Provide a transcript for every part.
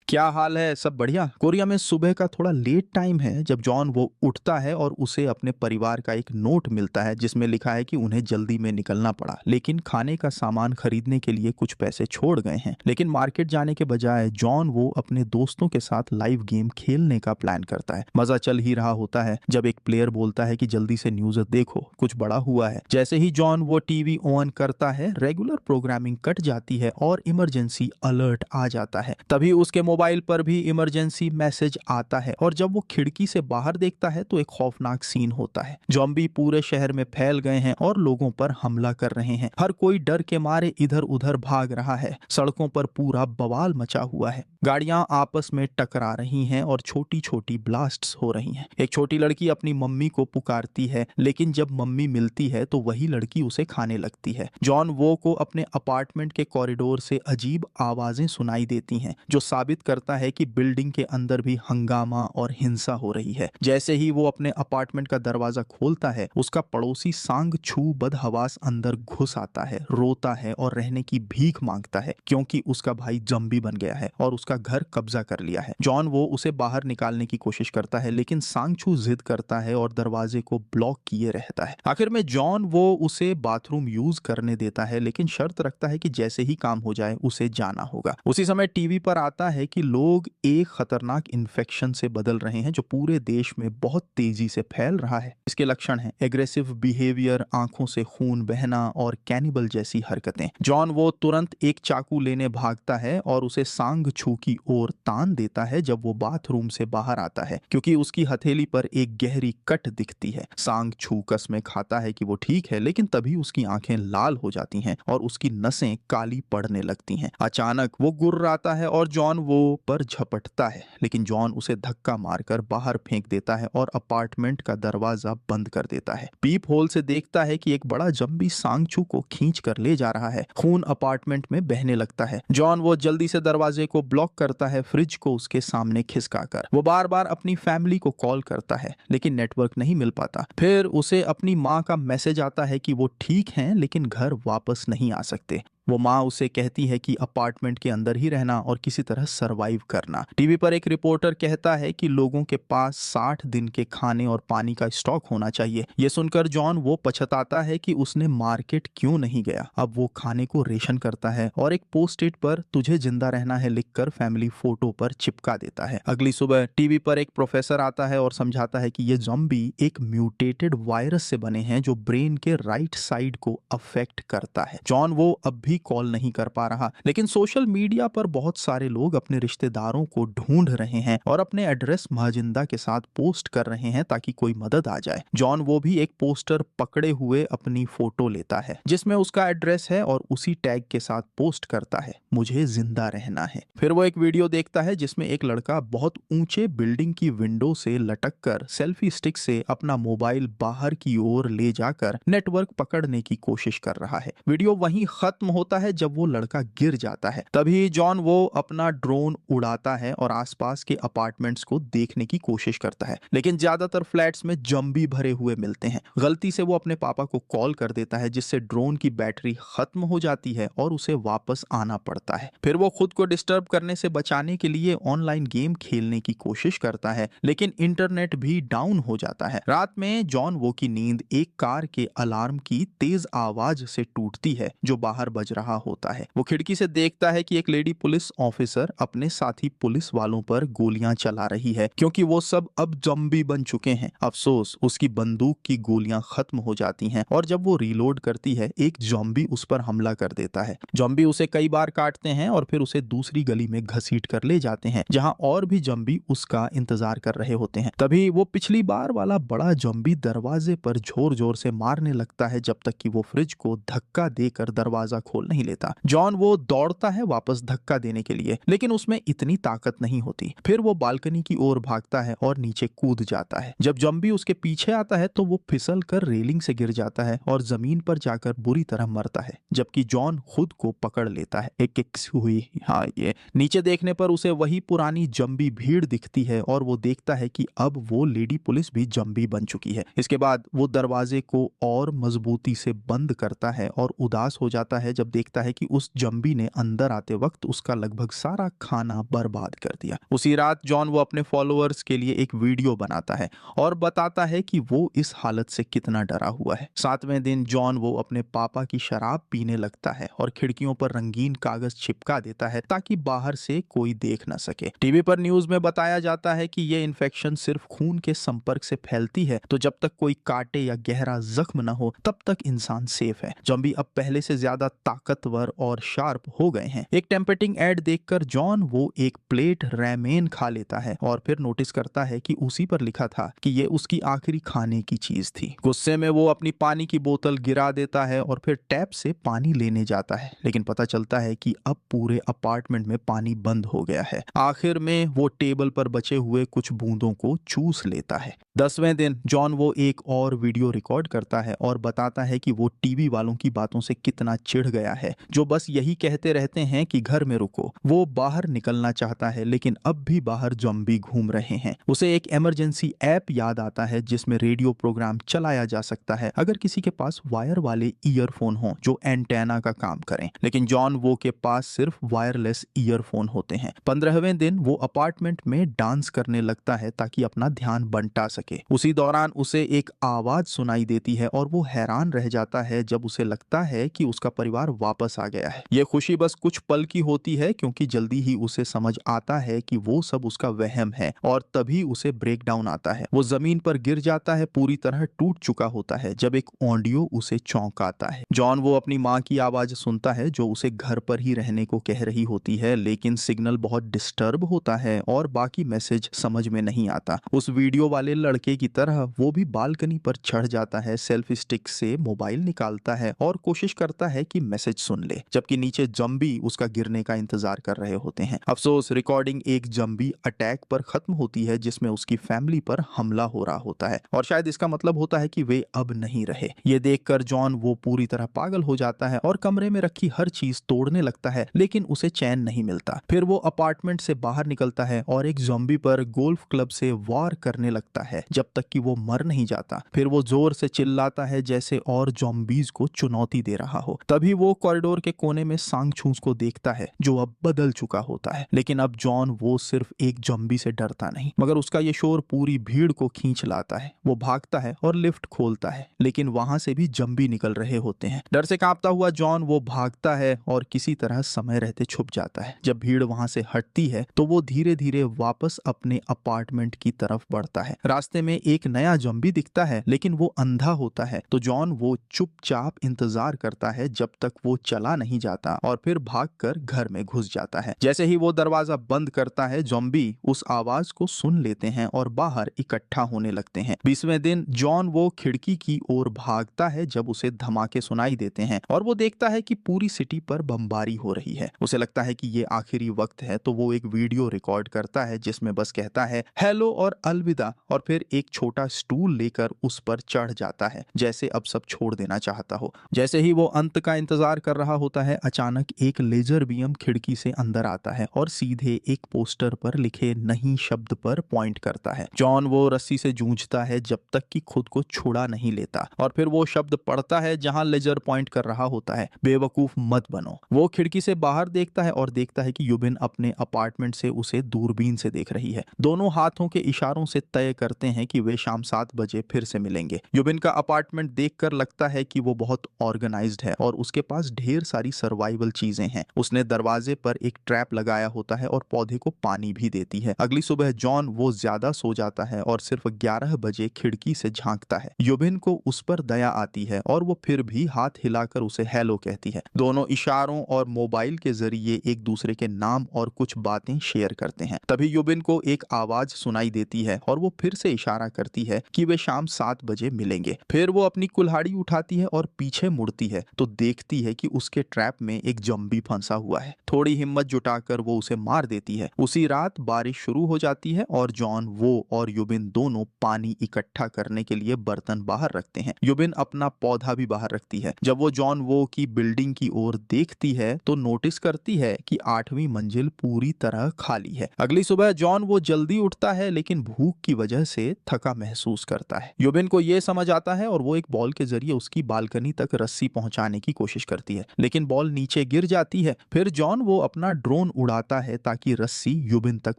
क्या हाल है? सब बढ़िया। कोरिया में सुबह का थोड़ा लेट टाइम है जब जॉन वो उठता है और उसे अपने परिवार का एक नोट मिलता है जिसमें लिखा है कि उन्हें जल्दी में निकलना पड़ा, लेकिन खाने का सामान खरीदने के लिए कुछ पैसे छोड़ गए हैं। लेकिन मार्केट जाने के बजाय जॉन वो अपने दोस्तों के साथ लाइव गेम खेलने का प्लान करता है। मजा चल ही रहा होता है जब एक प्लेयर बोलता है कि जल्दी से न्यूज देखो, कुछ बड़ा हुआ है। जैसे ही जॉन वो टीवी ऑन करता है, रेगुलर प्रोग्रामिंग कट जाती है और इमरजेंसी अलर्ट आ जाता है। तभी उसके मोबाइल पर भी इमरजेंसी मैसेज आता है और जब वो खिड़की से बाहर देखता है तो एक खौफनाक सीन होता है। ज़ॉम्बी पूरे शहर में फैल गए हैं और लोगों पर हमला कर रहे हैं। हर कोई डर के मारे इधर उधर भाग रहा है। सड़कों पर पूरा बवाल मचा हुआ है। गाड़ियां आपस में टकरा रही हैं और छोटी छोटी ब्लास्ट्स हो रही हैं। एक छोटी लड़की अपनी मम्मी को पुकारती है, लेकिन जब मम्मी मिलती है तो वही लड़की उसे खाने लगती है। जॉन वो को अपने अपार्टमेंट के कॉरिडोर से अजीब आवाजें सुनाई देती हैं, जो साबित करता है कि बिल्डिंग के अंदर भी हंगामा और हिंसा हो रही है। जैसे ही वो अपने अपार्टमेंट का दरवाजा खोलता है, उसका पड़ोसी सांग छू बदहवास अंदर घुस आता है, रोता है और रहने की भीख मांगता है क्योंकि उसका भाई जंबी बन गया है और उसका घर कब्जा कर लिया है। जॉन वो उसे बाहर निकालने की कोशिश करता है, लेकिन सांग छू जिद करता है और दरवाजे को ब्लॉक किए रहता है। आखिर में जॉन वो उसे बाथरूम यूज करने देता है, लेकिन शर्त रखता है कि जैसे ही काम हो जाए उसे जाना होगा। उसी समय टीवी पर आता है कि लोग एक खतरनाक इन्फेक्शन से बदल रहे हैं जो पूरे देश में बहुत तेजी से फैल रहा है। इसके लक्षण हैं एग्रेसिव बिहेवियर, आंखों से खून बहना और कैनिबल जैसी हरकतें। जॉन वो तुरंत एक चाकू लेने भागता है और उसे सांग छू की ओर तान देता है जब वो बाथरूम से बाहर आता है, क्योंकि उसकी हथेली पर एक गहरी कट दिखती है। सांग छू कसमें खाता है कि वो ठीक है, लेकिन तभी उसकी आंखें लाल हो जाती हैं और उसकी नसें काली पड़ने लगती हैं। अचानक वो गुर्राता है और जॉन वो पर झपटता है, लेकिन जॉन उसे धक्का मारकर बाहर फेंक देता है और अपार्टमेंट का दरवाजा बंद कर देता है। पीप होल से देखता है कि एक बड़ा जंबी सांगचू को खींच कर ले जा रहा है। खून अपार्टमेंट में बहने लगता है। जॉन वो जल्दी से दरवाजे को ब्लॉक करता है, फ्रिज को उसके सामने खिसकाकर। वो बार बार अपनी फैमिली को कॉल करता है, लेकिन नेटवर्क नहीं मिल पाता। फिर उसे अपनी माँ का मैसेज आता है कि वो ठीक हैं, लेकिन घर वापस नहीं आ सकते। वो माँ उसे कहती है कि अपार्टमेंट के अंदर ही रहना और किसी तरह सरवाइव करना। टीवी पर एक रिपोर्टर कहता है कि लोगों के पास 60 दिन के खाने और पानी का स्टॉक होना चाहिए। ये सुनकर जॉन वो पछताता है कि उसने मार्केट क्यों नहीं गया। अब वो खाने को रेशन करता है और एक पोस्ट इट पर तुझे जिंदा रहना है लिखकर फैमिली फोटो पर चिपका देता है। अगली सुबह टीवी पर एक प्रोफेसर आता है और समझाता है कि ये ज़ॉम्बी एक म्यूटेटेड वायरस से बने हैं जो ब्रेन के राइट साइड को अफेक्ट करता है। जॉन वो अब भी कॉल नहीं कर पा रहा, लेकिन सोशल मीडिया पर बहुत सारे लोग अपने रिश्तेदारों को ढूंढ रहे हैं और अपने एड्रेस महजिंदा के साथ पोस्ट कर रहे हैं ताकि कोई मदद आ जाए। जॉन वो भी एक पोस्टर पकड़े हुए अपनी फोटो लेता है जिसमें उसका एड्रेस है और उसी टैग के साथ पोस्ट करता है, मुझे जिंदा रहना है। फिर वो एक वीडियो देखता है जिसमें एक लड़का बहुत ऊंचे बिल्डिंग की विंडो से लटक कर सेल्फी स्टिक से अपना मोबाइल बाहर की ओर ले जाकर नेटवर्क पकड़ने की कोशिश कर रहा है। वीडियो वहीं खत्म होता है जब वो लड़का गिर जाता है। तभी जॉन वो अपना ड्रोन उड़ाता है और आसपास के अपार्टमेंट्स को देखने की कोशिश करता है, लेकिन ज्यादातर फ्लैट्स में जंबी भरे हुए मिलते हैं। गलती से वो अपने पापा को कॉल कर देता है जिससे ड्रोन की बैटरी खत्म हो जाती है और उसे वापस आना पड़ता है। फिर वो खुद को डिस्टर्ब करने से बचाने के लिए ऑनलाइन गेम खेलने की कोशिश करता है, लेकिन इंटरनेट भी डाउन हो जाता है। रात में जॉन वो की नींद एक कार के अलार्म की तेज आवाज से टूटती है जो बाहर बज रहा होता है। वो खिड़की से देखता है कि एक लेडी पुलिस ऑफिसर अपने साथी पुलिस वालों पर गोलियां चला रही है, क्योंकि वो सब अब ज़ॉम्बी बन चुके हैं। अफसोस, उसकी बंदूक की गोलियां खत्म हो जाती हैं और जब वो रीलोड करती है, एक ज़ॉम्बी उस पर हमला कर देता है। ज़ॉम्बी उसे कई बार काटते हैं और फिर उसे दूसरी गली में घसीट कर ले जाते हैं जहां और भी ज़ॉम्बी उसका इंतजार कर रहे होते हैं। तभी वो पिछली बार वाला बड़ा ज़ॉम्बी दरवाजे पर जोर जोर से मारने लगता है जब तक कि वो फ्रिज को धक्का देकर दरवाजा खोल नहीं लेता। जॉन वो दौड़ता है वापस धक्का देने के लिए, लेकिन उसमें इतनी ताकत नहीं होती। फिर वो बालकनी की ओर भागता है और नीचे कूद जाता है। जब ज़ॉम्बी उसके पीछे आता है तो वो फिसल कर रेलिंग से गिर जाता है और जमीन पर जाकर बुरी तरह मरता है, जबकि जॉन खुद को पकड़ लेता है। एक हुई हाँ, ये नीचे देखने पर उसे वही पुरानी ज़ॉम्बी भीड़ दिखती है और वो देखता है कि अब वो लेडी पुलिस भी ज़ॉम्बी बन चुकी है। इसके बाद वो दरवाजे को और मजबूती से बंद करता है और उदास हो जाता है जब जब देखता है कि उस जंबी ने अंदर आते वक्त उसका लगभग सारा खाना बर्बाद कर दिया। उसी रात जॉन वो अपने फॉलोअर्स के लिए एक वीडियो बनाता है और बताता है कि वो इस हालत से कितना डरा हुआ है। 7वें दिन जॉन वो अपने पापा की शराब पीने लगता है और खिड़कियों पर रंगीन कागज चिपका देता है ताकि बाहर से कोई देख न सके। टीवी पर न्यूज में बताया जाता है कि ये इन्फेक्शन सिर्फ खून के संपर्क से फैलती है, तो जब तक कोई काटे या गहरा जख्म न हो तब तक इंसान सेफ है। जॉम्बी अब पहले से ज्यादा ताकतवर और शार्प हो गए हैं। एक टेम्पटिंग एड देखकर जॉन वो एक प्लेट रैमेन खा लेता है और फिर नोटिस करता है कि उसी पर लिखा था कि ये उसकी आखिरी खाने की चीज थी। गुस्से में वो अपनी पानी की बोतल गिरा देता है और फिर टैप से पानी लेने जाता है, लेकिन पता चलता है कि अब पूरे अपार्टमेंट में पानी बंद हो गया है। आखिर में वो टेबल पर बचे हुए कुछ बूंदों को चूस लेता है। 10वें दिन जॉन वो एक और वीडियो रिकॉर्ड करता है और बताता है कि वो टीवी वालों की बातों से कितना चिढ़ गया है, जो बस यही कहते रहते हैं कि घर में रुको। वो बाहर निकलना चाहता है, लेकिन अब भी बाहर ज़ॉम्बी घूम रहे हैं। उसे एक इमरजेंसी ऐप याद आता है जिसमें रेडियो प्रोग्राम चलाया जा सकता है अगर किसी के पास वायर वाले ईयरफोन हो जो एंटेना का काम करें, लेकिन जॉन वो के पास सिर्फ वायरलेस ईयरफोन होते हैं। 15वें दिन वो अपार्टमेंट में डांस करने लगता है ताकि अपना ध्यान बंटा सके। उसी दौरान उसे एक आवाज सुनाई देती है और वो हैरान रह जाता है जब उसे लगता है कि उसका परिवार वापस आ गया है। ये खुशी बस कुछ पल की होती है क्योंकि जल्दी ही उसे समझ आता है कि वो सब उसका वहम है और तभी उसे ब्रेकडाउन आता है। वो जमीन पर गिर जाता है, पूरी तरह टूट चुका होता है, जब एक ऑडियो उसे चौंकाता है। जॉन वो अपनी माँ की आवाज सुनता है जो उसे घर पर ही रहने को कह रही होती है, लेकिन सिग्नल बहुत डिस्टर्ब होता है और बाकी मैसेज समझ में नहीं आता। उस वीडियो वाले लड़के की तरह वो भी बालकनी पर चढ़ जाता है, सेल्फी स्टिक से मोबाइल निकालता है और कोशिश करता है कि मैसेज सुन ले, जबकि नीचे जंबी उसका गिरने का इंतजार कर रहे होते हैं। अफसोस रिकॉर्डिंग एक जंबी अटैक पर खत्म होती है जिसमें उसकी फैमिली पर हमला हो रहा होता है और शायद इसका मतलब होता है कि वे अब नहीं रहे। ये देखकर जॉन वो पूरी तरह पागल हो जाता है और कमरे में रखी हर चीज तोड़ने लगता है, लेकिन उसे चैन नहीं मिलता। फिर वो अपार्टमेंट से बाहर निकलता है और एक जॉम्बी पर गोल्फ क्लब से वार करने लगता है जब तक कि वो मर नहीं जाता। फिर वो जोर से चिल्लाता है जैसे और जॉम्बीज को चुनौती दे रहा हो। तभी वो कॉरिडोर के कोने में सांगछूस को देखता है जो अब बदल चुका होता है, लेकिन अब जॉन वो सिर्फ एक जॉम्बी से डरता नहीं, मगर उसका ये शोर पूरी भीड़ को खींच लाता है। वो भागता है और लिफ्ट खोलता है, लेकिन वहां से भी जॉम्बी निकल रहे होते हैं। डर से कांपता हुआ जॉन वो भागता है और किसी तरह समय रहते छुप जाता है। जब भीड़ वहां से हटती है तो वो धीरे धीरे वापस अपने अपार्टमेंट की तरफ बढ़ता है। रास्ते में एक नया जॉम्बी दिखता है, लेकिन वो अंधा होता है, तो जॉन वो चुपचाप इंतजार करता है जब तक वो चला नहीं जाता और फिर भागकर घर में घुस जाता है। जैसे ही वो दरवाजा बंद करता है, जॉम्बी उस आवाज को सुन लेते हैं और बाहर इकट्ठा होने लगते हैं। 20वें दिन जॉन वो खिड़की की ओर भागता है जब उसे धमाके सुनाई देते हैं और वो देखता है कि पूरी सिटी पर बमबारी हो रही है। उसे लगता है कि ये आखिरी वक्त है, तो वो एक वीडियो रिकॉर्ड करता है जिसमें बस कहता है हेलो और अलविदा और फिर एक छोटा स्टूल लेकर उस पर चढ़ जाता है, जैसे अब सब छोड़ देना चाहता हो। जैसे ही वो अंत का इंतजार कर रहा होता है, अचानक एक लेजर बीम खिड़की से अंदर आता है और सीधे एक पोस्टर पर लिखे नहीं शब्द पर पॉइंट करता है। जॉन वो रस्सी से जूझता है जब तक कि खुद को छुड़ा नहीं लेता और फिर वो शब्द पढ़ता है जहां लेजर पॉइंट कर रहा होता है, बेवकूफ मत बनो। वो खिड़की से बाहर देखता है और देखता है कि युबिन अपने अपार्टमेंट से उसे दूरबीन से देख रही है। दोनों हाथों के इशारों से तय करते हैं कि वे शाम 7 बजे फिर से मिलेंगे। युबिन का अपार्टमेंट देखकर लगता है कि वो बहुत ऑर्गेनाइज्ड है और उसके पास ढेर सारी सर्वाइवल चीजें हैं। उसने दरवाजे पर एक ट्रैप लगाया होता है और पौधे को पानी भी देती है। अगली सुबह जॉन वो ज्यादा सो जाता है और सिर्फ 11 बजे खिड़की से झांकता है। युबिन को उस पर दया आती है और वो फिर भी हाथ हिलाकर उसे हेलो कहती है। दोनों इशारों और मोबाइल के जरिए एक दूसरे के नाम और कुछ बातें शेयर करते हैं। तभी युबिन को एक आवाज सुनाई देती है और वो फिर से इशारा करती है कि वे शाम 7 बजे मिलेंगे। फिर वो अपनी कुल्हाड़ी उठाती है और पीछे मुड़ती है तो देखती है कि उसके ट्रैप में एक जॉम्बी फंसा हुआ है। थोड़ी हिम्मत जुटाकर वो उसे मार देती है। उसी रात बारिश शुरू हो जाती है और जॉन वो और युबिन दोनों पानी इकट्ठा करने के लिए बर्तन बाहर रखते हैं। युबिन अपना पौधा भी बाहर रखती है। जब वो जॉन वो की बिल्डिंग की ओर देखती है तो नोटिस करती है कि 8वीं मंजिल पूरी तरह खाली है। अगली सुबह जॉन वो जल्दी उठता है, लेकिन भूख की वजह से थका महसूस करता है। युबिन को ये समझ आता है और वो एक बॉल के जरिए उसकी बालकनी तक रस्सी पहुंचाने की कोशिश करती करती है, लेकिन बॉल नीचे गिर जाती है। फिर जॉन वो अपना ड्रोन उड़ाता है ताकि रस्सी युबिन तक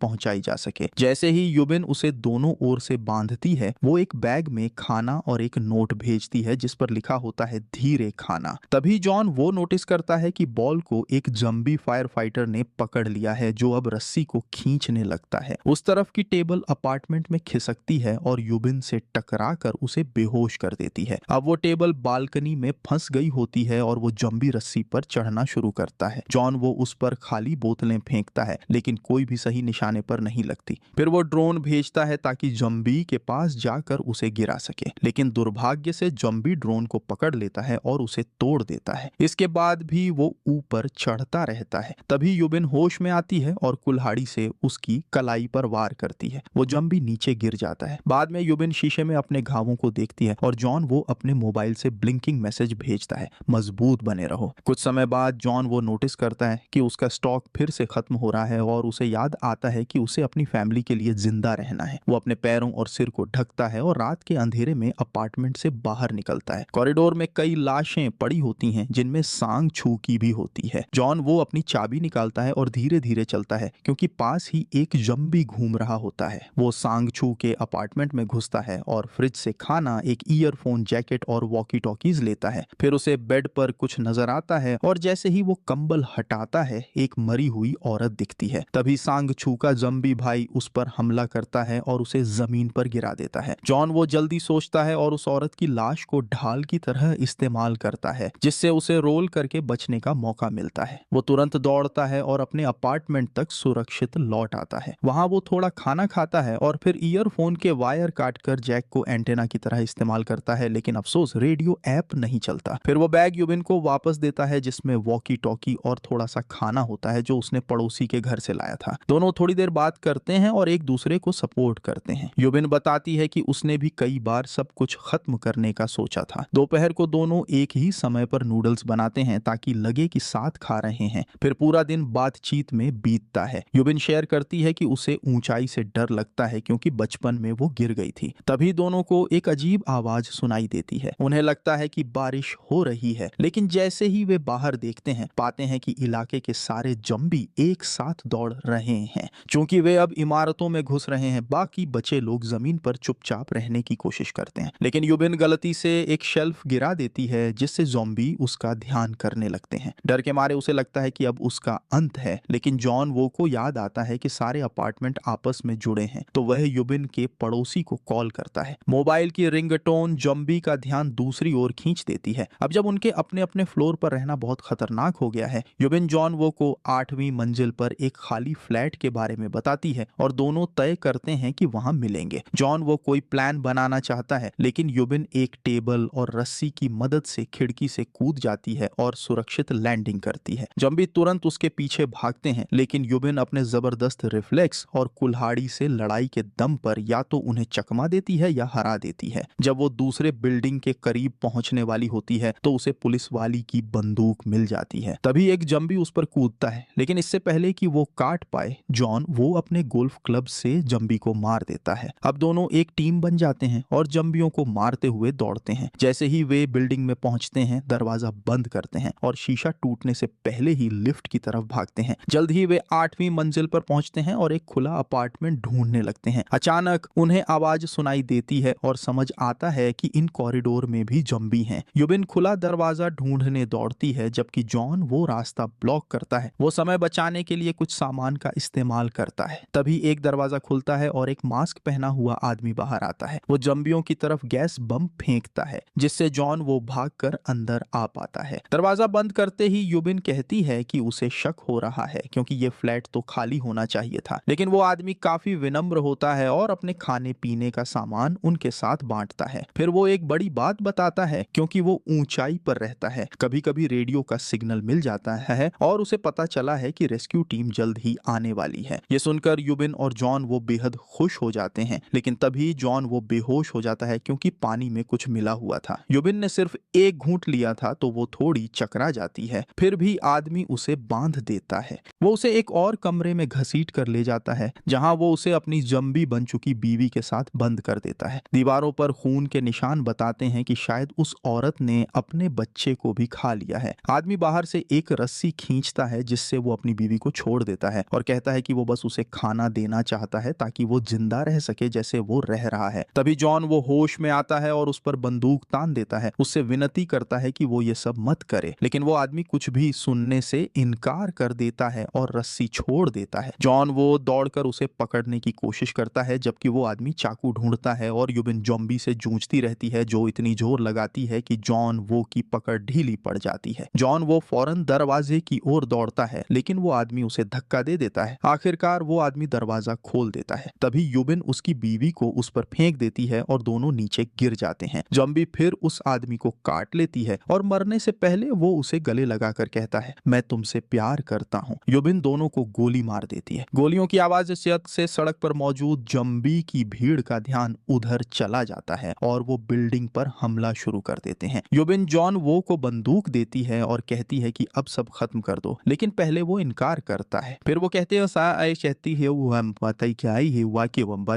पहुंचाई जा सके। जैसे ही युबिन उसे दोनों ओर से बांधती है, वो एक बैग में खाना और एक नोट भेजती है जिस पर लिखा होता है धीरे खाना। तभी जॉन वो नोटिस करता है कि बॉल को एक जंबी फायर फाइटर ने पकड़ लिया है जो अब रस्सी को खींचने लगता है। उस तरफ की टेबल अपार्टमेंट में खिसकती है और युबिन से टकरा कर उसे बेहोश कर देती है। अब वो टेबल बालकनी में फंस गई होती है और वो जंबी रस्सी पर चढ़ना शुरू करता है। जॉन वो उस पर खाली बोतलें फेंकता है, लेकिन कोई भी सही निशाने पर नहीं लगती। फिर वो ड्रोन भेजता है ताकि जंबी के पास जाकर उसे गिरा सके, लेकिन दुर्भाग्य से जंबी ड्रोन को पकड़ लेता है और उसे तोड़ देता है। इसके बाद भी वो ऊपर चढ़ता रहता है। तभी युबिन होश में आती है और कुल्हाड़ी से उसकी कलाई पर वार करती है। वो जंबी नीचे गिर जाता है। बाद में युबिन शीशे में अपने घावों को देखती है और जॉन वो अपने मोबाइल से ब्लिंकिंग मैसेज भेजता है, मजबूत बने रहो। कुछ समय बाद जॉन वो नोटिस करता है कि उसका स्टॉक फिर से खत्म हो रहा है और उसे याद आता है कि उसे अपनी फैमिली के लिए जिंदा रहना है। वो अपने पैरों और सिर को ढकता है और रात के अंधेरे में अपार्टमेंट से बाहर निकलता है। कॉरिडोर में कई लाशें पड़ी होती हैं जिनमें सांग छू की भी होती है। जॉन वो अपनी चाबी निकालता है और धीरे धीरे चलता है क्योंकि पास ही एक जंबी घूम रहा होता है। वो सांग छू के अपार्टमेंट में घुसता है और फ्रिज से खाना, एक ईयरफोन, जैकेट और वॉकी टॉकीज लेता है। फिर उसे बेड पर कुछ नजर आता है और जैसे ही वो कंबल हटाता है, एक मरी हुई औरत दिखती है। तभी सांग छू का जंबी भाई उस पर हमला करता है और उसे जमीन पर गिरा देता है। जॉन वो जल्दी सोचता है और उस औरत की लाश को ढाल की तरह इस्तेमाल करता है, जिससे उसे रोल करके बचने का मौका मिलता है। वो तुरंत दौड़ता है और अपने अपार्टमेंट तक सुरक्षित लौट आता है। वहां वो थोड़ा खाना खाता है और फिर ईयरफोन के वायर काटकर जैक को एंटेना की तरह इस्तेमाल करता है, लेकिन अफसोस रेडियो ऐप नहीं चलता। फिर वो बैग युबिन को वापस देता है जिसमें वॉकी टॉकी और थोड़ा सा खाना होता है जो उसने पड़ोसी के घर से लाया था। दोनों थोड़ी देर बात करते हैं और एक दूसरे को सपोर्ट करते हैं। युबिन बताती है कि उसने भी कई बार सब कुछ खत्म करने का सोचा था। दोपहर को दोनों एक ही समय पर नूडल्स बनाते हैं ताकि लगे कि साथ खा रहे हैं। फिर पूरा दिन बातचीत में बीतता है। युबिन शेयर करती है कि उसे ऊंचाई से डर लगता है क्योंकि बचपन में वो गिर गई थी। तभी दोनों को एक अजीब आवाज सुनाई देती है। उन्हें लगता है कि बारिश हो रही है, लेकिन जैसे ही वे बाहर देखते हैं, पाते हैं कि इलाके के सारे जंबी एक साथ दौड़ रहे हैं। क्योंकि वे अब इमारतों में घुस रहे हैं, बाकी बचे लोग जमीन पर चुपचाप रहने की कोशिश करते हैं। लेकिन युबिन गलती से एक शेल्फ गिरा देती है जिससे ज़ॉम्बी उसका ध्यान करने लगते हैं। डर के मारे उसे लगता है कि अब उसका अंत है, लेकिन जॉन वो को याद आता है कि सारे अपार्टमेंट आपस में जुड़े हैं, तो वह युबिन के पड़ोसी को कॉल करता है। मोबाइल की रिंगटोन ज़ॉम्बी का ध्यान दूसरी ओर खींच देती है। अब जब उनके अपने अपने फ्लोर पर रहना बहुत खतरनाक हो गया है, युबिन जॉन वो को 8वीं मंजिल पर एक खाली फ्लैट के बारे में बताती है और दोनों तय करते हैं कि वहां मिलेंगे। जॉन वो कोई प्लान बनाना चाहता है, लेकिन युबिन एक टेबल और रस्सी की मदद से खिड़की से कूद जाती है और सुरक्षित लैंडिंग करती है। जंबी तुरंत उसके पीछे भागते हैं, लेकिन युबिन अपने जबरदस्त रिफ्लेक्स और कुल्हाड़ी से लड़ाई के दम पर या तो उन्हें चकमा देती है या हरा देती है। जब वो दूसरे बिल्डिंग के करीब पहुंचने वाली होती है तो उसे पुलिस वाली की बंदूक मिल जाती है। तभी एक जंबी उस पर कूदता है, लेकिन इससे पहले कि वो काट पाए, जॉन वो अपने गोल्फ क्लब से जंबी को मार देता है। अब दोनों एक टीम बन जाते हैं और जंबियों को मारते हुए दौड़ते हैं। जैसे ही वे बिल्डिंग में पहुंचते हैं, दरवाजा बंद करते हैं और शीशा टूटने से पहले ही लिफ्ट की तरफ भागते हैं। जल्द ही वे 8वीं मंजिल पर पहुंचते हैं और एक खुला अपार्टमेंट ढूंढने लगते हैं। अचानक उन्हें आवाज सुनाई देती है और समझ आता है कि इन कॉरिडोर में भी जंबी हैं। युबिन खुला दरवाजा ढूंढने दौड़ती है जबकि जॉन वो रास्ता ब्लॉक करता है। वो समय बचाने के लिए कुछ सामान का इस्तेमाल करता है। तभी एक दरवाजा खुलता है और एक मास्क पहना हुआ आदमी बाहर आता है। वो जंबियों की तरफ गैस बम फेंकता है, जिससे जॉन वो भागकर अंदर आ पाता है। दरवाजा बंद करते ही युबिन कहती है कि उसे शक हो रहा है क्योंकि ये फ्लैट तो खाली होना चाहिए था, लेकिन वो आदमी काफी विनम्र होता है और अपने खाने पीने का सामान उनके साथ बांटता है। फिर वो एक बड़ी बात बताता है क्योंकि वो ऊंचाई पर रहता है, कभी कभी रेडियो का सिग्नल मिल जाता है और उसे पता चला है कि रेस्क्यू टीम जल्द ही आने वाली है। ये सुनकर युबिन और जॉन वो बेहद खुश हो जाते हैं, लेकिन तभी जॉन वो बेहोश हो जाता है क्योंकि पानी में कुछ मिला हुआ था। युबिन ने सिर्फ एक घूंट लिया था तो वो थोड़ी चकरा जाती है, फिर भी आदमी उसे बांध देता है। वो उसे एक और कमरे में घसीट कर ले जाता है जहां वो उसे अपनी जंबी बन चुकी बीवी के साथ बंद कर देता है। दीवारों पर खून के निशान बताते हैं कि शायद उस औरत ने अपने बच्चे को भी भी खा लिया है। आदमी बाहर से एक रस्सी खींचता है जिससे वो अपनी बीवी को छोड़ देता है और कहता है कि वो बस उसे खाना देना चाहता है ताकि वो जिंदा रह सके जैसे वो रह रहा है। तभी जॉन वो होश में आता है और उस पर बंदूक तान देता है, उससे विनती करता है कि वो ये सब मत करे, लेकिन वो आदमी कुछ भी सुनने से इनकार कर देता है और रस्सी छोड़ देता है। जॉन वो दौड़कर उसे पकड़ने की कोशिश करता है जबकि वो आदमी चाकू ढूंढता है और युबिन जॉम्बी से जूझती रहती है जो इतनी जोर लगाती है कि जॉन वो की पकड़ ढीली पड़ जाती है। जॉन वो फौरन दरवाजे की ओर दौड़ता है लेकिन वो आदमी उसे धक्का दे देता है। आखिरकार वो आदमी दरवाजा खोल देता है। तभी युबिन उसकी बीवी को उस पर फेंक देती है और दोनों नीचे गिर जाते हैं। जॉम्बी फिर उस आदमी को काट लेती है और मरने से पहले वो उसे गले लगाकर कहता है, मैं तुमसे प्यार करता हूँ। युबिन दोनों को गोली मार देती है। गोलियों की आवाज से सड़क पर मौजूद जॉम्बी की भीड़ का ध्यान उधर चला जाता है और वो बिल्डिंग पर हमला शुरू कर देते हैं। युबिन जॉन वो को बंदूक देती है और कहती है कि अब सब खत्म कर दो, लेकिन पहले वो इनकार करता है। फिर वो कहते हैं कहती है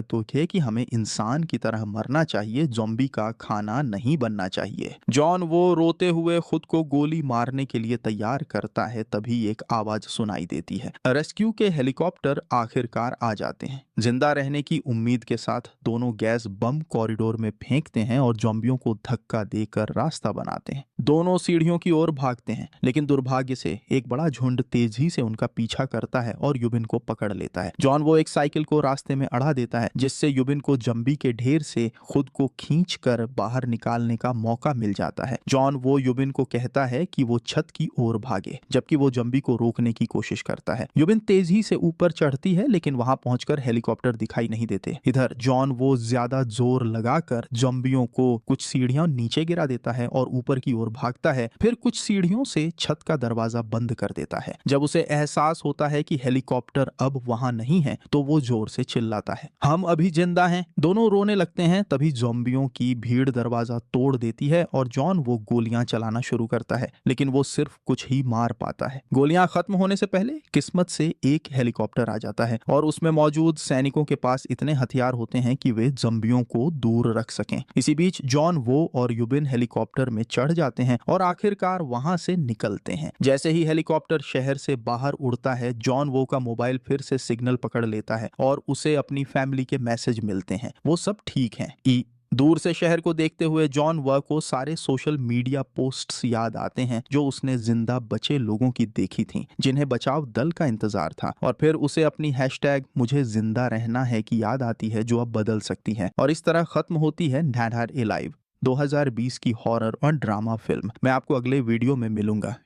तो कि हमें इंसान की तरह मरना चाहिए, ज़ॉम्बी का खाना नहीं बनना चाहिए। जॉन वो रोते हुए खुद को गोली मारने के लिए तैयार करता है, तभी एक आवाज सुनाई देती है। रेस्क्यू के हेलीकॉप्टर आखिरकार आ जाते हैं। जिंदा रहने की उम्मीद के साथ दोनों गैस बम कॉरिडोर में फेंकते हैं और ज़ॉम्बियों को धक्का देकर रास्ता बनाते हैं। दोनों सीढ़ियों की ओर भागते हैं, लेकिन दुर्भाग्य से एक बड़ा झुंड तेजी से उनका पीछा करता है और युबिन को पकड़ लेता है। जॉन वो एक साइकिल को रास्ते में अड़ा देता है जिससे युबिन को जंबी के ढेर से खुद को खींचकर बाहर निकालने का मौका मिल जाता है। जॉन वो युबिन को कहता है कि वो छत की ओर भागे, जबकि वो जंबी को रोकने की कोशिश करता है। युबिन तेजी से ऊपर चढ़ती है लेकिन वहां पहुंचकर हेलीकॉप्टर दिखाई नहीं देते। इधर जॉन वो ज्यादा जोर लगाकर जंबियों को कुछ सीढ़ियां नीचे गिरा देता है और ऊपर की ओर भागता है। फिर कुछ सीढ़ियों से छत का दरवाजा बंद कर देता है। जब उसे एहसास होता है कि हेलीकॉप्टर अब वहां नहीं है तो वो जोर से चिल्लाता है, हम अभी जिंदा हैं। दोनों रोने लगते हैं। तभी ज़ॉम्बियों की भीड़ दरवाजा तोड़ देती है और जॉन वो गोलियां चलाना शुरू करता है, लेकिन वो सिर्फ कुछ ही मार पाता है। गोलियां खत्म होने से पहले किस्मत से एक हेलीकॉप्टर आ जाता है और उसमें मौजूद सैनिकों के पास इतने हथियार होते हैं कि वे ज़ॉम्बियों को दूर रख सकें। इसी बीच जॉन वो और युबिन हेलीकॉप्टर में चढ़ जाते हैं और आखिरकार वहां से निकलते हैं। जैसे ही हेलीकॉप्टर शहर से बाहर उड़ता है, जॉन वो का मोबाइल फिर से सिग्नल पकड़ लेता है और उसे अपनी फैमिली के मैसेज मिलते हैं, वो सब ठीक हैं। दूर से शहर को देखते हुए जॉन व को सारे सोशल मीडिया पोस्ट्स याद आते हैं जो उसने जिंदा बचे लोगों की देखी थीं, जिन्हें बचाव दल का इंतजार था। और फिर उसे अपनी हैशटैग मुझे जिंदा रहना है की याद आती है जो अब बदल सकती है। और इस तरह खत्म होती है डेड एलाइव 2020 की हॉरर और ड्रामा फिल्म। मैं आपको अगले वीडियो में मिलूंगा।